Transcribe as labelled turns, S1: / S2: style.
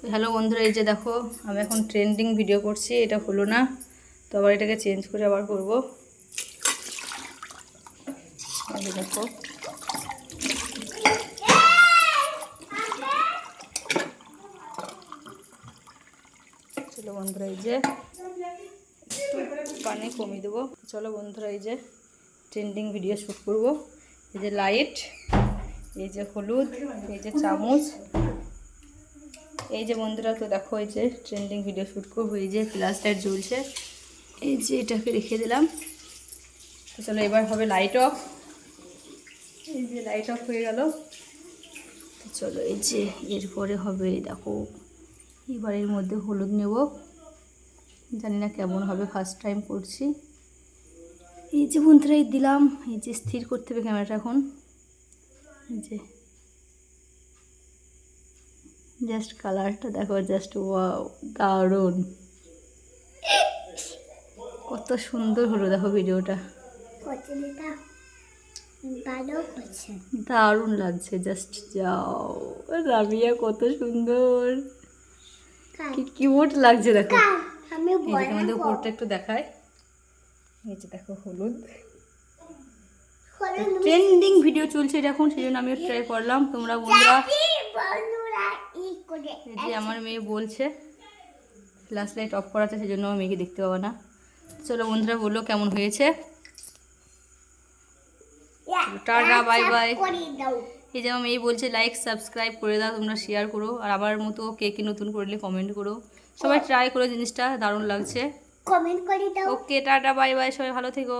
S1: Hello বন্ধুরা, এই যে দেখো আমি এখন ট্রেন্ডিং ভিডিও করছি, এটা হলো না তো আবার এটাকে চেঞ্জ করে আবার করব। দেখো চলো বন্ধুরা, এই যে পানি কমিয়ে দেবো। চলো বন্ধুরা, এই যে ট্রেন্ডিং ভিডিও শ্যুট করব। এই যে লাইট, এই যে হলুদ, এই যে চামচ, এই যে বন্ধুরা তো দেখো এই যে ট্রেন্ডিং ভিডিও শ্যুট করবো। এই যে ফ্ল্যাশ লাইট জ্বলছে, এই যে এটাকে রেখে দিলাম। তো চলো এবার হবে লাইট অফ। এই যে লাইট অফ হয়ে গেল। তো চলো এই যে এরপরে হবে, দেখো এবার এর মধ্যে হলুদ নেব। জানি না কেমন হবে, ফার্স্ট টাইম করছি। এই যে বন্ধুরা এই দিলাম। এই যে স্থির করতে হবে ক্যামেরাটা এখন। এই যে জাস্ট কালারটা দেখো, জাস্ট ওয়াও, দারুণ, কত সুন্দর হলো দেখো ভিডিওটা, দারুণ লাগছে। জাস্ট যাও, রাবিয়া কত সুন্দর, কি কিউট লাগছে দেখো। আমাদের উপরটা একটু দেখায়। এই যে দেখো হলুদ, ট্রেন্ডিং ভিডিও চলছে এখন, সেই জন্য আমিও ট্রাই করলাম। তোমরা বন্ধুরা, এই যে আমার মেয়ে বলছে ফ্ল্যাশ লাইট অফ করাতে, সেই জন্য আমার মেয়েকে দেখতে পাবো না। চলো বন্ধুরা বললো কেমন হয়েছে। Tata bye bye. এই যে আমার মেয়ে বলছে লাইক সাবস্ক্রাইব করে দাও, তোমরা শেয়ার করো, আর আমার মতো কে কে নতুন করলে কমেন্ট করো। সবাই ট্রাই করো, জিনিসটা দারুণ লাগছে। কমেন্ট করে দাও। ওকে টাটা বাই বাই, সবাই ভালো থেকো।